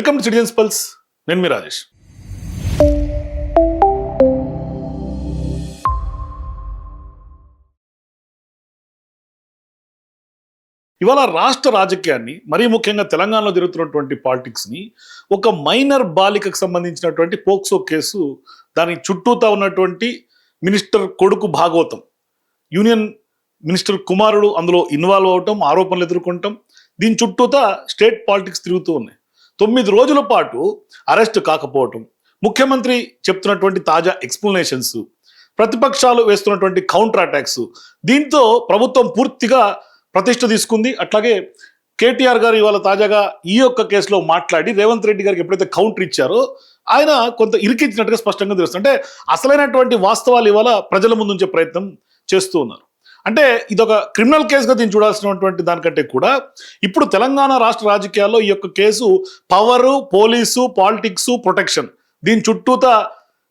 Welcome to citizens pulse. నేను మీ రాజేష్. ఇవాళ రాష్ట్ర రాజకీయాన్ని, మరీ ముఖ్యంగా తెలంగాణలో జరుగుతున్నటువంటి పాలిటిక్స్ని ఒక మైనర్ బాలికకు సంబంధించినటువంటి పోక్సో కేసు, దాని చుట్టూతా ఉన్నటువంటి మినిస్టర్ కొడుకు భాగవతం, యూనియన్ మినిస్టర్ కుమారుడు అందులో ఇన్వాల్వ్ అవటం, ఆరోపణలు ఎదుర్కొంటాం, దీని చుట్టూతా స్టేట్ పాలిటిక్స్ తిరుగుతూ ఉన్నాయి. 9 రోజుల పాటు అరెస్ట్ కాకపోవటం, ముఖ్యమంత్రి చెప్తున్నటువంటి తాజా ఎక్స్ప్లెనేషన్స్, ప్రతిపక్షాలు వేస్తున్నటువంటి కౌంటర్ అటాక్స్, దీంతో ప్రభుత్వం పూర్తిగా ప్రతిష్ట తీసుకుంది. అట్లాగే కేటీఆర్ గారు ఇవాళ తాజాగా ఈ యొక్క కేసులో మాట్లాడి రేవంత్ రెడ్డి గారికి ఎప్పుడైతే కౌంటర్ ఇచ్చారో ఆయన కొంత ఇరికించినట్టుగా స్పష్టంగా తెలుస్తుంది. అంటే అసలైనటువంటి వాస్తవాలు ఇవాళ ప్రజల ముందు ఉంచే ప్రయత్నం చేస్తూ ఉన్నారు. అంటే ఇదొక క్రిమినల్ కేసుగా దీన్ని చూడాల్సినటువంటి దానికంటే కూడా ఇప్పుడు తెలంగాణ రాష్ట్ర రాజకీయాల్లో ఈ యొక్క case power, police, politics, protection, దీని చుట్టూతా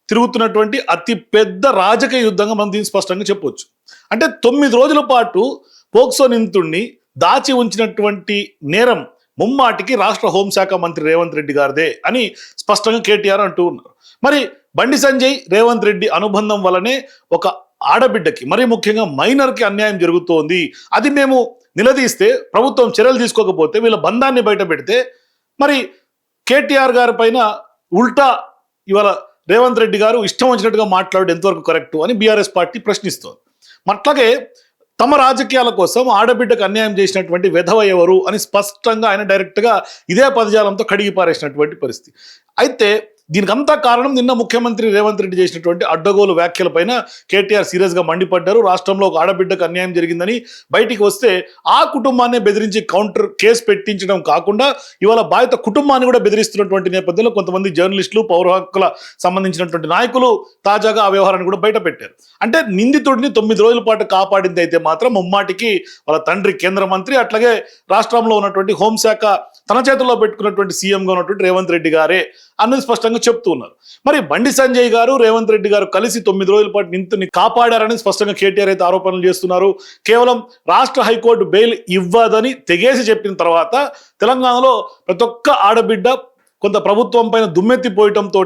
తిరుగుతున్నటువంటి అతి పెద్ద రాజకీయ యుద్ధంగా మనం దీన్ని స్పష్టంగా చెప్పవచ్చు. అంటే 9 రోజుల పాటు పోక్సో నిందితుడిని దాచి ఉంచినటువంటి నేరం ముమ్మాటికి రాష్ట్ర హోంశాఖ మంత్రి రేవంత్ రెడ్డి గారిదే అని స్పష్టంగా కేటీఆర్ అంటూ ఉన్నారు. మరి బండి సంజయ్, రేవంత్ రెడ్డి అనుబంధం వల్లనే ఒక ఆడబిడ్డకి, మరీ ముఖ్యంగా మైనర్కి అన్యాయం జరుగుతోంది, అది మేము నిలదీస్తే ప్రభుత్వం చర్యలు తీసుకోకపోతే, వీళ్ళ బంధాన్ని బయట పెడితే మరి కేటీఆర్ గారి పైన ఉల్టా ఇవాళ రేవంత్ రెడ్డి గారు ఇష్టం వచ్చినట్టుగా మాట్లాడు ఎంతవరకు కరెక్టు అని బీఆర్ఎస్ పార్టీ ప్రశ్నిస్తోంది. అట్లాగే తమ రాజకీయాల కోసం ఆడబిడ్డకు అన్యాయం చేసినటువంటి వెధవ ఎవరు అని స్పష్టంగా ఆయన డైరెక్ట్గా ఇదే పదజాలంతో కడిగి పారేసినటువంటి పరిస్థితి. అయితే దీనికంతా కారణం నిన్న ముఖ్యమంత్రి రేవంత్ రెడ్డి చేసినటువంటి అడ్డగోలు వ్యాఖ్యలపైన కేటీఆర్ సీరియస్గా మండిపడ్డారు. రాష్ట్రంలో ఒక ఆడబిడ్డకు అన్యాయం జరిగిందని బయటికి వస్తే ఆ కుటుంబాన్ని బెదిరించి కౌంటర్ కేసు పెట్టించడం కాకుండా ఇవాళ బాధిత కుటుంబాన్ని కూడా బెదిరిస్తున్నటువంటి నేపథ్యంలో కొంతమంది జర్నలిస్టులు, పౌర హక్కుల సంబంధించినటువంటి నాయకులు తాజాగా ఆ వ్యవహారాన్ని కూడా బయట పెట్టారు. అంటే నిందితుడిని 9 రోజుల పాటు కాపాడింది అయితే మాత్రం ముమ్మాటికి వాళ్ళ తండ్రి కేంద్ర మంత్రి, అట్లాగే రాష్ట్రంలో ఉన్నటువంటి హోంశాఖ తన చేతుల్లో పెట్టుకున్నటువంటి సీఎంగా ఉన్నటువంటి రేవంత్ రెడ్డి గారే అన్నది స్పష్టంగా చెప్తూ ఉన్నారు. మరి బండి సంజయ్ గారు, రేవంత్ రెడ్డి గారు కలిసి 9 రోజుల పాటు నిందితుడిని కాపాడారని స్పష్టంగా కేటీఆర్ అయితే ఆరోపణలు చేస్తున్నారు. కేవలం రాష్ట్ర హైకోర్టు బెయిల్ ఇవ్వదని తెగేసి చెప్పిన తర్వాత తెలంగాణలో ప్రతి ఒక్క ఆడబిడ్డ కొంత ప్రభుత్వం పైన దుమ్మెత్తిపోయటంతో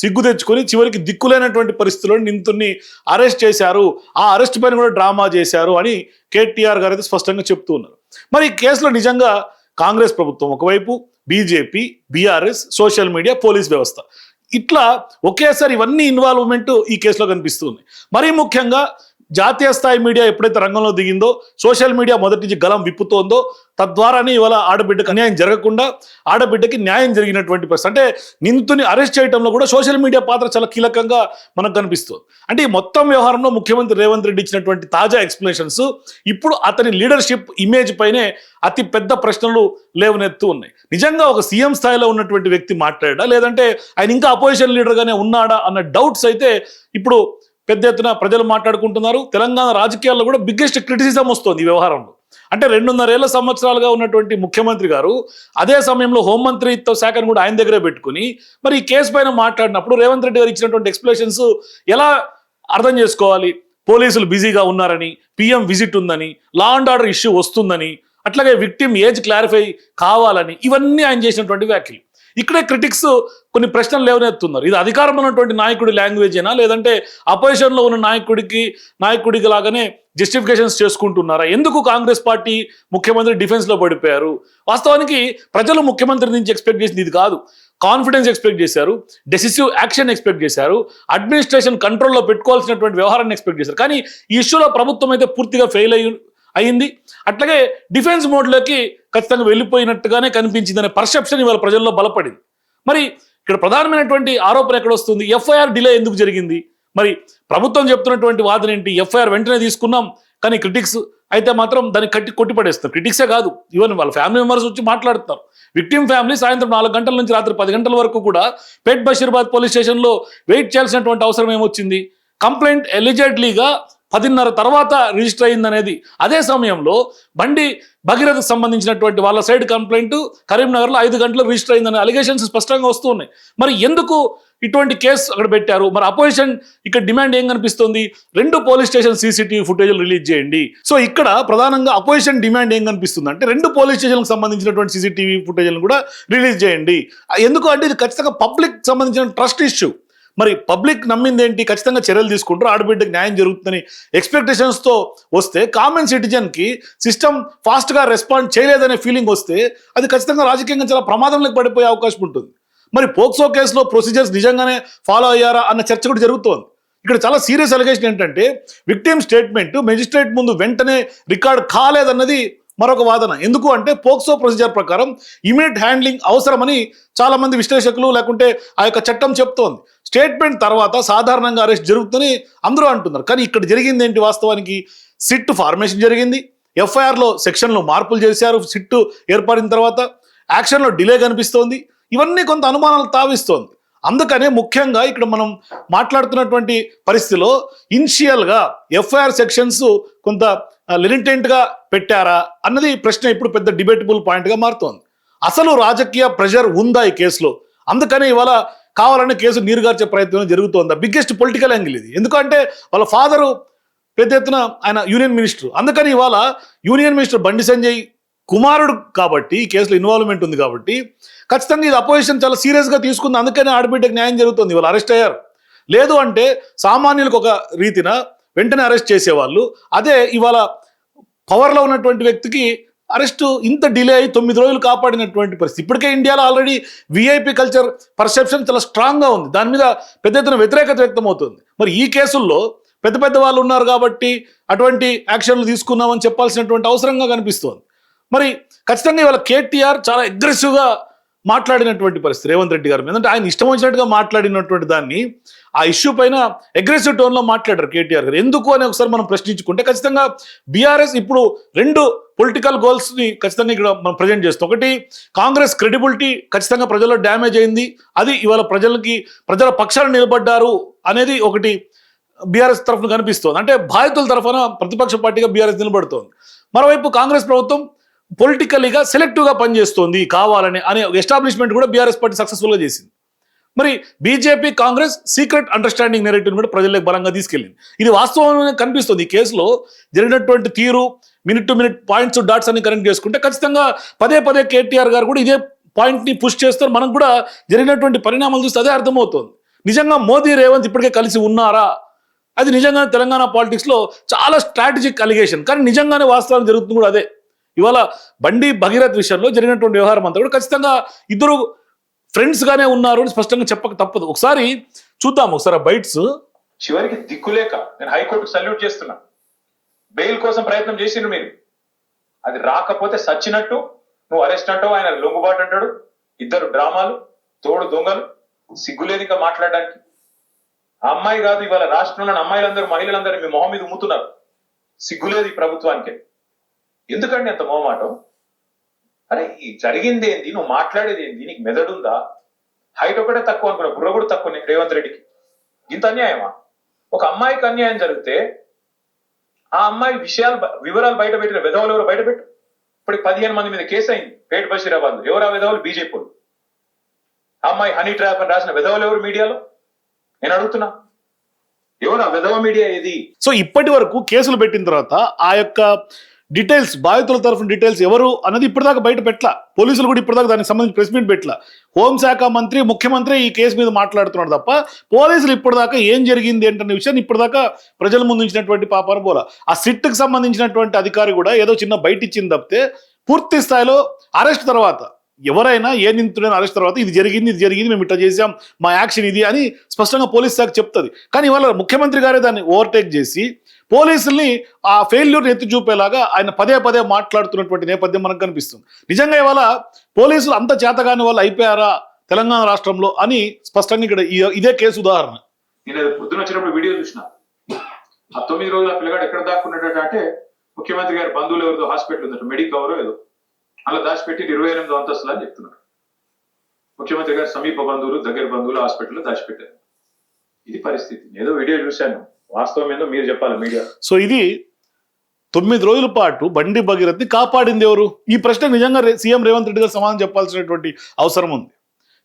సిగ్గు తెచ్చుకొని చివరికి దిక్కులేనటువంటి పరిస్థితుల్లో నిందితుడిని అరెస్ట్ చేశారు, ఆ అరెస్ట్ పైన కూడా డ్రామా చేశారు అని కేటీఆర్ గారు అయితే స్పష్టంగా చెప్తూ ఉన్నారు. మరి ఈ కేసులో నిజంగా కాంగ్రెస్ ప్రభుత్వం ఒకవైపు, BJP, BRS, social media, police వ్యవస్థ, ఇట్లా ఒకేసారి ఇవన్నీ ఇన్వాల్వ్మెంట్ ఈ కేసులో కనిపిస్తుంది. మరీ ముఖ్యంగా జాతీయ స్థాయి మీడియా ఎప్పుడైతే రంగంలో దిగిందో, సోషల్ మీడియా మొదటి నుంచి గలం విప్పుతోందో, తద్వారానే ఇవాళ ఆడబిడ్డకు అన్యాయం జరగకుండా ఆడబిడ్డకి న్యాయం జరిగినటువంటి పరిస్థితి. అంటే నిందితుని అరెస్ట్ చేయడంలో కూడా సోషల్ మీడియా పాత్ర చాలా కీలకంగా మనకు కనిపిస్తుంది. అంటే ఈ మొత్తం వ్యవహారంలో ముఖ్యమంత్రి రేవంత్ రెడ్డి ఇచ్చినటువంటి తాజా ఎక్స్ప్లెనేషన్స్ ఇప్పుడు అతని లీడర్షిప్ ఇమేజ్ పైనే అతి పెద్ద ప్రశ్నలు లేవనెత్తు ఉన్నాయి. నిజంగా ఒక సీఎం స్థాయిలో ఉన్నటువంటి వ్యక్తి మాట్లాడా, లేదంటే ఆయన ఇంకా అపోజిషన్ లీడర్గానే ఉన్నాడా అన్న డౌట్స్ అయితే ఇప్పుడు పెద్ద ఎత్తున ప్రజలు మాట్లాడుకుంటున్నారు. తెలంగాణ రాజకీయాల్లో కూడా బిగ్గెస్ట్ క్రిటిసిజం వస్తుంది ఈ వ్యవహారంలో. అంటే 2.5 సంవత్సరాలుగా ఉన్నటువంటి ముఖ్యమంత్రి గారు అదే సమయంలో హోంమంత్రిత్వ శాఖను కూడా ఆయన దగ్గరే పెట్టుకుని మరి ఈ కేసు పైన మాట్లాడినప్పుడు రేవంత్ రెడ్డి గారు ఇచ్చినటువంటి ఎక్స్ప్లెనేషన్స్ ఎలా అర్థం చేసుకోవాలి? పోలీసులు బిజీగా ఉన్నారని, పిఎం విజిట్ ఉందని, లా అండ్ ఆర్డర్ ఇష్యూ వస్తుందని, అట్లాగే విక్టిమ్ ఏజ్ క్లారిఫై కావాలని, ఇవన్నీ ఆయన చేసినటువంటి వ్యాఖ్యలు. ఇక్కడే క్రిటిక్స్ కొన్ని ప్రశ్నలు లేవనెత్తున్నారు. ఇది అధికారంలో ఉన్నటువంటి నాయకుడి లాంగ్వేజేనా, లేదంటే అపోజిషన్లో ఉన్న నాయకుడికి లాగానే జస్టిఫికేషన్స్ చేసుకుంటున్నారా? ఎందుకు కాంగ్రెస్ పార్టీ ముఖ్యమంత్రి డిఫెన్స్లో పడిపోయారు? వాస్తవానికి ప్రజలు ముఖ్యమంత్రి నుంచి ఎక్స్పెక్ట్ చేసింది ఇది కాదు. కాన్ఫిడెన్స్ ఎక్స్పెక్ట్ చేశారు, డెసిసివ్ యాక్షన్ ఎక్స్పెక్ట్ చేశారు, అడ్మినిస్ట్రేషన్ కంట్రోల్లో పెట్టుకోవాల్సినటువంటి వ్యవహారాన్ని ఎక్స్పెక్ట్ చేశారు. కానీ ఈ ఇష్యూలో ప్రభుత్వం అయితే పూర్తిగా ఫెయిల్ అయింది. అట్లాగే డిఫెన్స్ మోడ్లోకి ఖచ్చితంగా వెళ్ళిపోయినట్టుగానే కనిపించిందనే పర్సెప్షన్ ఇవాళ ప్రజల్లో బలపడింది. మరి ఇక్కడ ప్రధానమైనటువంటి ఆరోపణ ఎక్కడ వస్తుంది? ఎఫ్ఐఆర్ డిలే ఎందుకు జరిగింది? మరి ప్రభుత్వం చెప్తున్నటువంటి వాదన ఏంటి? ఎఫ్ఐఆర్ వెంటనే తీసుకున్నాం, కానీ క్రిటిక్స్ అయితే మాత్రం దాన్ని కొట్టిపడేస్తారు. క్రిటిక్సే కాదు, ఈవెన్ వాళ్ళ ఫ్యామిలీ మెంబర్స్ వచ్చి మాట్లాడుతున్నారు. విక్టిమ్ ఫ్యామిలీ సాయంత్రం 4 గంటల నుంచి రాత్రి 10 గంటల వరకు కూడా పేట్ బషీర్బాద్ పోలీస్ స్టేషన్లో వెయిట్ చేయాల్సినటువంటి అవసరం ఏమొచ్చింది? కంప్లైంట్ ఎలిజెడ్లీగా 10:30 తర్వాత రిజిస్టర్ అయిందనేది. అదే సమయంలో బండి భగీరథకు సంబంధించినటువంటి వాళ్ళ సైడ్ కంప్లైంట్ కరీంనగర్లో 5 గంటలకు రిజిస్టర్ అయిందనే అలిగేషన్స్ స్పష్టంగా వస్తూ ఉన్నాయి. మరి ఎందుకు ఇటువంటి కేసు అక్కడ పెట్టారు? మరి అపోజిషన్ ఇక్కడ డిమాండ్ ఏం కనిపిస్తుంది? 2 పోలీస్ స్టేషన్ సీసీటీవీ ఫుటేజ్లు రిలీజ్ చేయండి. సో ఇక్కడ ప్రధానంగా అపోజిషన్ డిమాండ్ ఏం కనిపిస్తుంది అంటే 2 పోలీస్ స్టేషన్లకు సంబంధించినటువంటి సీసీటీవీ ఫుటేజ్లను కూడా రిలీజ్ చేయండి. ఎందుకు అంటే ఇది ఖచ్చితంగా పబ్లిక్ సంబంధించిన ట్రస్ట్ ఇష్యూ. మరి పబ్లిక్ నమ్మింది ఏంటి? ఖచ్చితంగా చర్యలు తీసుకుంటారు, ఆడబిడ్డకి న్యాయం జరుగుతుందని ఎక్స్పెక్టేషన్స్తో వస్తే కామన్ సిటిజన్కి సిస్టమ్ ఫాస్ట్గా రెస్పాండ్ చేయలేదనే ఫీలింగ్ వస్తే అది ఖచ్చితంగా రాజకీయంగా చాలా ప్రమాదంలోకి పడిపోయే అవకాశం ఉంటుంది. మరి పోక్సో కేసులో ప్రొసీజర్స్ నిజంగానే ఫాలో అయ్యారా అన్న చర్చ కూడా జరుగుతోంది. ఇక్కడ చాలా సీరియస్ అలిగేషన్ ఏంటంటే విక్టిమ్ స్టేట్మెంట్ మెజిస్ట్రేట్ ముందు వెంటనే రికార్డ్ కాలేదన్నది మరొక వాదన. ఎందుకు అంటే పోక్సో ప్రొసీజర్ ప్రకారం ఇమీడియట్ హ్యాండ్లింగ్ అవసరమని చాలా మంది విశ్లేషకులు లేకుంటే ఆ యొక్క చట్టం చెప్తోంది. స్టేట్మెంట్ తర్వాత సాధారణంగా అరెస్ట్ జరుగుతుందని అందరూ అంటున్నారు. కానీ ఇక్కడ జరిగింది ఏంటి? వాస్తవానికి సిట్ ఫార్మేషన్ జరిగింది, ఎఫ్ఐఆర్లో సెక్షన్లో మార్పులు చేశారు, సిట్ ఏర్పడిన తర్వాత యాక్షన్లో డిలే కనిపిస్తోంది. ఇవన్నీ కొంత అనుమానాలు తావిస్తోంది. అందుకనే ముఖ్యంగా ఇక్కడ మనం మాట్లాడుతున్నటువంటి పరిస్థితిలో ఇనిషియల్గా ఎఫ్ఐఆర్ సెక్షన్స్ కొంత లిమిటెంట్గా పెట్టారా అన్నది ప్రశ్న ఇప్పుడు పెద్ద డిబేటబుల్ పాయింట్గా మారుతోంది. అసలు రాజకీయ ప్రెషర్ ఉందా ఈ కేసులో? అందుకని ఇవాళ కావాలని కేసు నీరుగార్చే ప్రయత్నం జరుగుతోందా? బిగ్గెస్ట్ పొలిటికల్ యాంగిల్ ఇది. ఎందుకంటే వాళ్ళ ఫాదరు పెద్ద ఎత్తున ఆయన యూనియన్ మినిస్టర్. అందుకని ఇవాళ యూనియన్ మినిస్టర్ బండి సంజయ్ కుమారుడు కాబట్టి ఈ కేసులో ఇన్వాల్వ్మెంట్ ఉంది కాబట్టి ఖచ్చితంగా ఇది అపోజిషన్ చాలా సీరియస్గా తీసుకుంది. అందుకని ఆడబిడ్డకి న్యాయం జరుగుతుంది. ఇవాళ అరెస్ట్ అయ్యారు. లేదు అంటే సామాన్యులకు ఒక రీతిన వెంటనే అరెస్ట్ చేసేవాళ్ళు, అదే ఇవాళ పవర్లో ఉన్నటువంటి వ్యక్తికి అరెస్టు ఇంత డిలే అయ్యి 9 రోజులు కాపాడినటువంటి పరిస్థితి. ఇప్పటికే ఇండియాలో ఆల్రెడీ విఐపి కల్చర్ పర్సెప్షన్ చాలా స్ట్రాంగ్గా ఉంది. దాని మీద పెద్ద ఎత్తున వ్యతిరేకత వ్యక్తమవుతుంది. మరి ఈ కేసుల్లో పెద్ద పెద్ద వాళ్ళు ఉన్నారు కాబట్టి అటువంటి యాక్షన్లు తీసుకున్నామని చెప్పాల్సినటువంటి అవసరంగా కనిపిస్తోంది. మరి ఖచ్చితంగా ఇవాళ కేటీఆర్ చాలా అగ్రెసివ్గా మాట్లాడినటువంటి పరిస్థితి రేవంత్ రెడ్డి గారి మీద. అంటే ఆయన ఇష్టం వచ్చినట్టుగా మాట్లాడినటువంటి దాన్ని ఆ ఇష్యూ పైన అగ్రెసివ్ టోన్లో మాట్లాడారు కేటీఆర్ గారు. ఎందుకు అని ఒకసారి మనం ప్రశ్నించుకుంటే ఖచ్చితంగా బీఆర్ఎస్ ఇప్పుడు 2 పొలిటికల్ గోల్స్ని ఖచ్చితంగా ఇక్కడ మనం ప్రజెంట్ చేస్తాం. ఒకటి, కాంగ్రెస్ క్రెడిబిలిటీ ఖచ్చితంగా ప్రజల్లో డ్యామేజ్ అయింది, అది ఇవాళ ప్రజల పక్షాన నిలబడ్డారు అనేది ఒకటి బీఆర్ఎస్ తరఫున కనిపిస్తోంది. అంటే బాధితుల తరఫున ప్రతిపక్ష పార్టీగా బీఆర్ఎస్ నిలబడుతోంది. మరోవైపు కాంగ్రెస్ ప్రభుత్వం పొలిటికల్గా సెలెక్టివ్గా పనిచేస్తోంది కావాలని అనే ఎస్టాబ్లిష్మెంట్ కూడా బీఆర్ఎస్ పార్టీ సక్సెస్ఫుల్గా చేసింది. మరి BJP Congress secret understanding narrative కూడా ప్రజలకు బలంగా తీసుకెళ్ళింది. ఇది వాస్తవంగా కనిపిస్తుంది. ఈ కేసులో జరిగినటువంటి తీరు, minute to minute points dots అన్ని కనెక్ట్ చేసుకుంటే ఖచ్చితంగా పదే పదే కేటీఆర్ గారు కూడా ఇదే పాయింట్ని పుష్ చేస్తారు. మనకు కూడా జరిగినటువంటి పరిణామాలు చూస్తే అదే అర్థమవుతుంది. నిజంగా మోదీ రేవంత్ ఇప్పటికే కలిసి ఉన్నారా? అది నిజంగానే తెలంగాణ పాలిటిక్స్లో చాలా స్ట్రాటజిక్ అలిగేషన్. కానీ నిజంగానే వాస్తవానికి జరుగుతుంది కూడా అదే. ఇవాళ బండి భగీరథ్ విషయంలో జరిగినటువంటి వ్యవహారం అంతా కూడా ఖచ్చితంగా ఇద్దరు ఫ్రెండ్స్గానే ఉన్నారు అని స్పష్టంగా చెప్పక తప్పదు. ఒకసారి చూద్దాం, ఒకసారి బైట్స్. చివరికి దిక్కులేక నేను హైకోర్టుకు సల్యూట్ చేస్తున్నా. బెయిల్ కోసం ప్రయత్నం చేసిండ్రు మీరు, అది రాకపోతే సచ్చినట్టు నువ్వు అరెస్ట్ అంటావు, ఆయన లొంగుబాటు అంటాడు. ఇద్దరు డ్రామాలు, తోడు దొంగలు, సిగ్గులేదు ఇంకా మాట్లాడడానికి. ఆ అమ్మాయి కాదు, ఇవాళ రాష్ట్రంలోని అమ్మాయిలందరూ మహిళలందరూ మీ మొహం మీద ఉమ్ముతున్నారు. సిగ్గులేదు ఈ ప్రభుత్వానికి. ఎందుకండి అంత మొహమాటం? అరే ఈ జరిగింది ఏంది, నువ్వు మాట్లాడేది ఏంది, నీకు మెదడుందా? హైట్ ఒకటే తక్కువ అనుకున్నా, బుర్ర కూడా తక్కువ రేవంత్ రెడ్డికి. ఇంత అన్యాయమా? ఒక అమ్మాయికి అన్యాయం జరిగితే ఆ అమ్మాయి వివరాలు బయట పెట్టిన విధవలు ఎవరు బయట పెట్టు. ఇప్పుడు 15 మంది మీద కేసు అయింది పేట బషీరాబాద్. ఎవరు ఆ విధవలు? బీజేపీ. ఆ అమ్మాయి హనీ ట్రాప్ అని రాసిన విధవలు ఎవరు మీడియాలో? నేను అడుగుతున్నా, ఎవరు ఆ విధవ మీడియా ఏది? సో ఇప్పటి వరకు కేసులు పెట్టిన తర్వాత ఆ యొక్క డీటెయిల్స్, బాధితుల తరఫున డీటెయిల్స్ ఎవరు అన్నది ఇప్పటిదాకా బయట పెట్టలా. పోలీసులు కూడా ఇప్పటిదాకా దానికి సంబంధించి ప్రెస్ మీట్ పెట్టలా. హోంశాఖ మంత్రి, ముఖ్యమంత్రి ఈ కేసు మీద మాట్లాడుతున్నాడు తప్ప పోలీసులు ఇప్పటిదాకా ఏం జరిగింది ఏంటనే విషయాన్ని ఇప్పటిదాకా ప్రజల ముందు ఉంచినటువంటి పాపాను పోలా. ఆ సిట్కి సంబంధించినటువంటి అధికారి కూడా ఏదో చిన్న బయట ఇచ్చింది తప్పితే పూర్తి స్థాయిలో అరెస్ట్ తర్వాత ఎవరైనా ఏ నిందితుడైనా అరెస్ట్ తర్వాత ఇది జరిగింది మేము ఇట్లా చేసాం, మా యాక్షన్ ఇది అని స్పష్టంగా పోలీస్ శాఖ చెప్తుంది. కానీ ఇవాళ ముఖ్యమంత్రి గారే దాన్ని ఓవర్టేక్ చేసి పోలీసుల్ని ఆ ఫెయిల్యూర్ని ఎత్తి చూపేలాగా ఆయన పదే పదే మాట్లాడుతున్నటువంటి నేపథ్యం మనకు కనిపిస్తుంది. నిజంగా ఇవాళ పోలీసులు అంత చేతగాని వాళ్ళు అయిపోయారా తెలంగాణ రాష్ట్రంలో అని స్పష్టంగా ఇక్కడ ఇదే కేసు ఉదాహరణ. నేను పొద్దున వచ్చినప్పుడు వీడియో చూసిన, ఆ 9 రోజులు ఆ పిల్లగాడు ఎక్కడ దాక్కున్నాడట అంటే ముఖ్యమంత్రి గారి బంధువులు ఎవరిదో హాస్పిటల్ ఉందట, మెడికవర్ ఏదో, అలా దాచిపెట్టి 28వ అంతస్తులు అని చెప్తున్నారు. ముఖ్యమంత్రి గారు సమీప బంధువులు, దగ్గర బంధువులు హాస్పిటల్లో దాచిపెట్టారు. ఇది పరిస్థితి. ఏదో వీడియో చూశాను. వాస్తవం ఏందో మీరు చెప్పాలి మీడియా. సో ఇది 9 రోజుల పాటు బండి భగీరథ్ని కాపాడింది ఎవరు? ఈ ప్రశ్న నిజంగా సీఎం రేవంత్ రెడ్డి గారు సమాధానం చెప్పాల్సినటువంటి అవసరం ఉంది.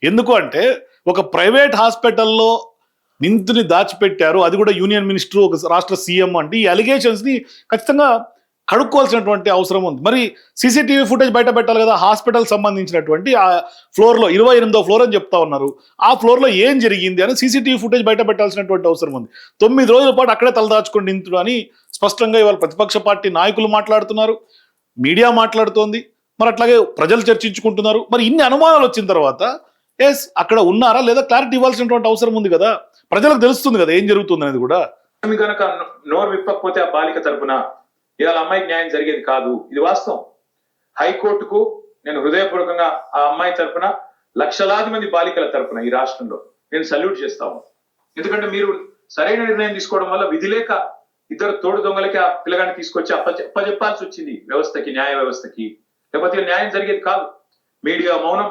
ఎందుకు అంటే ఒక ప్రైవేట్ హాస్పిటల్లో నిందితుని దాచిపెట్టారు, అది కూడా యూనియన్ మినిస్టర్, ఒక రాష్ట్ర సీఎం అంటే ఈ అలిగేషన్స్ని ఖచ్చితంగా కడుక్కోవాల్సినటువంటి అవసరం ఉంది. మరి సీసీటీవీ ఫుటేజ్ బయట పెట్టాలి కదా. హాస్పిటల్ సంబంధించినటువంటి ఆ ఫ్లోర్లో 28వ ఫ్లోర్ అని చెప్తా ఉన్నారు. ఆ ఫ్లోర్లో ఏం జరిగింది అని సీసీటీవీ ఫుటేజ్ బయట పెట్టాల్సినటువంటి అవసరం ఉంది. 9 రోజుల పాటు అక్కడే తలదాచుకుని నిందితుడు అని స్పష్టంగా ఇవాళ ప్రతిపక్ష పార్టీ నాయకులు మాట్లాడుతున్నారు, మీడియా మాట్లాడుతోంది, మరి అట్లాగే ప్రజలు చర్చించుకుంటున్నారు. మరి ఇన్ని అనుమానాలు వచ్చిన తర్వాత అక్కడ ఉన్నారా లేదా క్లారిటీ ఇవ్వాల్సినటువంటి అవసరం ఉంది కదా. ప్రజలకు తెలుస్తుంది కదా ఏం జరుగుతుంది అనేది కూడా. కనుక నోరు విప్పకపోతే ఆ బాలిక తరపున ఇవాళ అమ్మాయికి న్యాయం జరిగేది కాదు. ఇది వాస్తవం. హైకోర్టుకు నేను హృదయపూర్వకంగా ఆ అమ్మాయి తరపున, లక్షలాది మంది బాలికల తరపున ఈ రాష్ట్రంలో నేను సల్యూట్ చేస్తాను. ఎందుకంటే మీరు సరైన నిర్ణయం తీసుకోవడం వల్ల విధి లేక ఇద్దరు తోడు దొంగలకి ఆ పిల్లగాన్ని తీసుకొచ్చి అప్పచెప్పాల్సి వచ్చింది వ్యవస్థకి, న్యాయ వ్యవస్థకి. లేకపోతే న్యాయం జరిగేది కాదు. మీడియా మౌనం,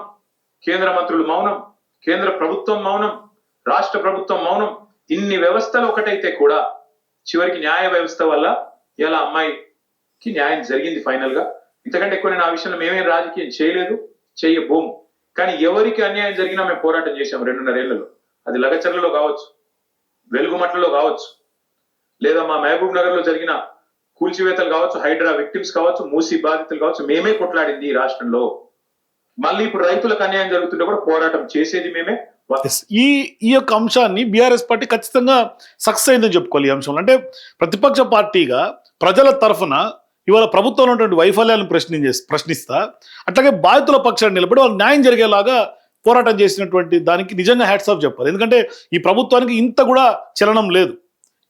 కేంద్ర మంత్రులు మౌనం, కేంద్ర ప్రభుత్వం మౌనం, రాష్ట్ర ప్రభుత్వం మౌనం. ఇన్ని వ్యవస్థలు ఒకటైతే కూడా చివరికి న్యాయ వ్యవస్థ వల్ల ఇలా అమ్మాయికి న్యాయం జరిగింది ఫైనల్ గా. ఇంతకంటే ఎక్కువ నేను ఆ విషయంలో మేమేం రాజకీయం చేయలేదు, చెయ్యబోము. కానీ ఎవరికి అన్యాయం జరిగినా మేము పోరాటం చేశాం 2.5 ఏళ్లలో. అది లగచర్లలో కావచ్చు, వెలుగుమట్లలో కావచ్చు, లేదా మా మహబూబ్ నగర్ లో జరిగిన కూల్చివేతలు కావచ్చు, హైడ్రా విక్టిమ్స్ కావచ్చు, మూసీ బాధితులు కావచ్చు. మేమే కొట్లాడింది ఈ రాష్ట్రంలో. మళ్ళీ ఇప్పుడు రైతులకు అన్యాయం జరుగుతుంటే కూడా పోరాటం చేసేది మేమే. ఈ యొక్క అంశాన్ని బీఆర్ఎస్ పార్టీ ఖచ్చితంగా సక్సెస్ అయిందని చెప్పుకోవాలి. ఈ అంశంలో అంటే ప్రతిపక్ష పార్టీగా ప్రజల తరఫున ఇవాళ ప్రభుత్వంలో ఉన్నటువంటి వైఫల్యాలను ప్రశ్నిస్తా, అట్లాగే బాధితుల పక్షాన్ని నిలబడి వాళ్ళు న్యాయం జరిగేలాగా పోరాటం చేసినటువంటి దానికి నిజంగా హ్యాట్స్ ఆఫ్ చెప్పాలి. ఎందుకంటే ఈ ప్రభుత్వానికి ఇంత కూడా చలనం లేదు.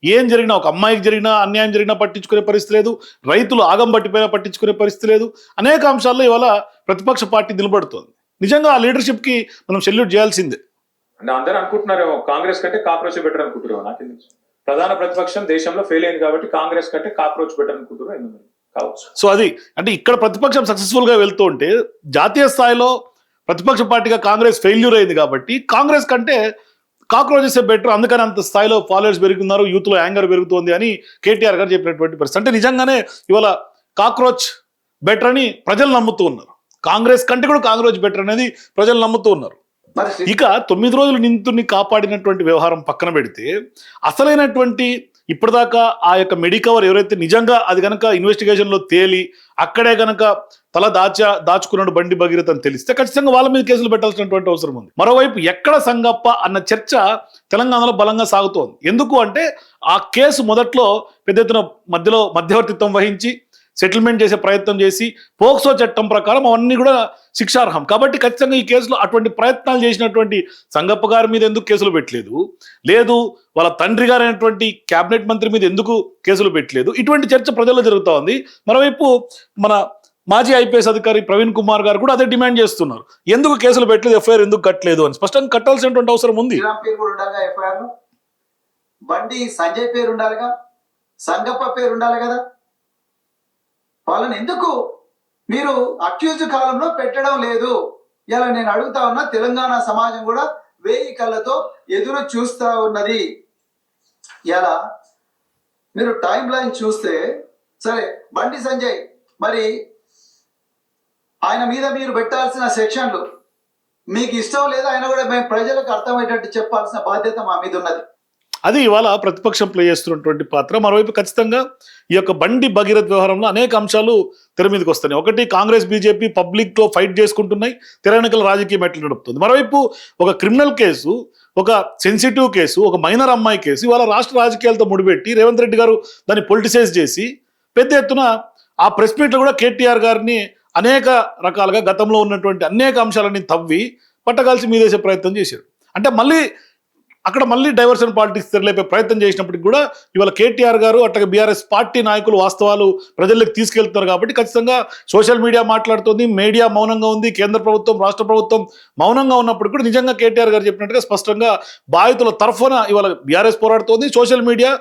ఏం జరిగినా, ఒక అమ్మాయికి జరిగినా, అన్యాయం జరిగినా పట్టించుకునే పరిస్థితి లేదు, రైతులు ఆగం పట్టిపోయినా పట్టించుకునే పరిస్థితి లేదు. అనేక అంశాల్లో ఇవాళ ప్రతిపక్ష పార్టీ నిలబడుతోంది. నిజంగా ఆ లీడర్షిప్కి మనం సెల్యూట్ చేయాల్సిందే. అంటే అందరూ అనుకుంటున్నారేమో కాంగ్రెస్ కంటే కాక్రోచ్ బెటర్ అనుకుంటున్నారో. నాకు ప్రధాన ప్రతిపక్షం దేశంలో ఫెయిల్ అయింది కాబట్టి కాంగ్రెస్ కంటే కాక్రోచ్ బెటర్ అనుకుంటున్నారు కావచ్చు. సో అది అంటే ఇక్కడ ప్రతిపక్షం సక్సెస్ఫుల్ గా వెళ్తూ ఉంటే జాతీయ స్థాయిలో ప్రతిపక్ష పార్టీగా కాంగ్రెస్ ఫెయిల్యూర్ అయింది కాబట్టి కాంగ్రెస్ కంటే కాక్రోచెస్ బెటర్, అందుకని అంత స్థాయిలో ఫాలోవర్స్ పెరుగుతున్నారు, యూత్ లో యాంగర్ పెరుగుతుంది అని కేటీఆర్ గారు చెప్పినటువంటి పరిస్థితి. అంటే నిజంగానే ఇవాళ కాక్రోచ్ బెటర్ అని ప్రజలు నమ్ముతూ ఉన్నారు. కాంగ్రెస్ కంటే కూడా కాక్రోచ్ బెటర్ అనేది ప్రజలు నమ్ముతూ ఉన్నారు. ఇక 9 రోజులు నిందితుడిని కాపాడినటువంటి వ్యవహారం పక్కన పెడితే అసలైనటువంటి ఇప్పటిదాకా ఆ యొక్క మెడికవర్ ఎవరైతే నిజంగా అది కనుక ఇన్వెస్టిగేషన్ లో తేలి అక్కడే కనుక తల దాచుకున్నాడు బండి భగీరథ్ అని తెలిస్తే ఖచ్చితంగా వాళ్ళ మీద కేసులు పెట్టాల్సినటువంటి అవసరం ఉంది. మరోవైపు ఎక్కడ సంగప్ప అన్న చర్చ తెలంగాణలో బలంగా సాగుతోంది. ఎందుకు అంటే ఆ కేసు మొదట్లో పెద్ద ఎత్తున మధ్యవర్తిత్వం వహించి సెటిల్మెంట్ చేసే ప్రయత్నం చేసి పోక్సో చట్టం ప్రకారం అవన్నీ కూడా శిక్షార్హం కాబట్టి ఖచ్చితంగా ఈ కేసులో అటువంటి ప్రయత్నాలు చేసినటువంటి సంగప్ప గారి మీద ఎందుకు కేసులు పెట్టలేదు, లేదు వాళ్ళ తండ్రి గారైనటువంటి క్యాబినెట్ మంత్రి మీద ఎందుకు కేసులు పెట్టలేదు, ఇటువంటి చర్చ ప్రజల్లో జరుగుతూ ఉంది. మరోవైపు మన మాజీ ఐపీఎస్ అధికారి ప్రవీణ్ కుమార్ గారు కూడా అదే డిమాండ్ చేస్తున్నారు, ఎందుకు కేసులు పెట్టలేదు, ఎఫ్ఐఆర్ ఎందుకు కట్టలేదు అని. స్పష్టంగా కట్టాల్సినటువంటి అవసరం ఉంది. బండి సంజయ్ పేరు ఉండాలిగా, సంగప్ప పేరు ఉండాలి కదా. వాళ్ళని ఎందుకు మీరు అక్యూజ్ కాలంలో పెట్టడం లేదు? ఇలా నేను అడుగుతా ఉన్నా. తెలంగాణ సమాజం కూడా 1000 కళ్ళతో ఎదురు చూస్తా ఉన్నది. ఇలా మీరు టైం లైన్ చూస్తే సరే, బండి సంజయ్ మరి ఆయన మీద మీరు పెట్టాల్సిన సెక్షన్లు మీకు ఇష్టం లేదు, ఆయన కూడా మేము ప్రజలకు అర్థమయ్యేటట్టు చెప్పాల్సిన బాధ్యత మా మీద ఉన్నది. అది ఇవాళ ప్రతిపక్షం ప్లే చేస్తున్నటువంటి పాత్ర. మరోవైపు ఖచ్చితంగా ఈ యొక్క బండి భగీరథ్ వ్యవహారంలో అనేక అంశాలు తెర మీదకి వస్తున్నాయి. ఒకటి, కాంగ్రెస్ బీజేపీ పబ్లిక్లో ఫైట్ చేసుకుంటున్నాయి, తెర వెనుకల రాజకీయ మెట్లు నడుపుతుంది. మరోవైపు ఒక క్రిమినల్ కేసు, ఒక సెన్సిటివ్ కేసు, ఒక మైనర్ అమ్మాయి కేసు ఇవాళ రాష్ట్ర రాజకీయాలతో ముడిపెట్టి రేవంత్ రెడ్డి గారు దాన్ని పొలిటిసైజ్ చేసి పెద్ద ఎత్తున ఆ ప్రెస్ మీట్లో కూడా కేటీఆర్ గారిని అనేక రకాలుగా గతంలో ఉన్నటువంటి అనేక అంశాలని తవ్వి పట్టగాల్సి మీదేసే ప్రయత్నం చేశారు. అంటే మళ్ళీ డైవర్షన్ పాలిటిక్స్ తెరలేపే ప్రయత్నం చేసినప్పటికి కూడా ఇవాళ కేటీఆర్ గారు అట్లాగే బీఆర్ఎస్ పార్టీ నాయకులు వాస్తవాలు ప్రజల్లోకి తీసుకెళ్తున్నారు కాబట్టి ఖచ్చితంగా సోషల్ మీడియా మాట్లాడుతుంది, మీడియా మౌనంగా ఉంది, కేంద్ర ప్రభుత్వం రాష్ట్ర ప్రభుత్వం మౌనంగా ఉన్నప్పుడు కూడా నిజంగా కేటీఆర్ గారు చెప్పినట్టుగా స్పష్టంగా బాధితుల తరఫున ఇవాళ బీఆర్ఎస్ పోరాడుతోంది. సోషల్ మీడియా,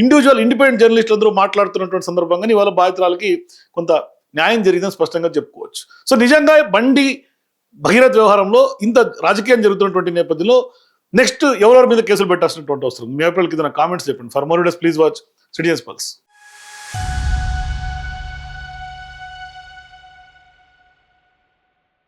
ఇండిపెండెంట్ జర్నలిస్టులు అందరూ మాట్లాడుతున్నటువంటి సందర్భంగా ఇవాళ బాధితురాలకి కొంత న్యాయం జరిగిందని స్పష్టంగా చెప్పుకోవచ్చు. సో నిజంగా బండి భగీరథ్ వ్యవహారంలో ఇంత రాజకీయం జరుగుతున్నటువంటి నేపథ్యంలో నెక్స్ట్ ఎవరెవరి మీద కేసులు పెట్టాల్సినటువంటి అవసరం మీ అభిప్రాయాలు కింద కామెంట్స్ చెప్పండి. For more videos please watch citizens pulse.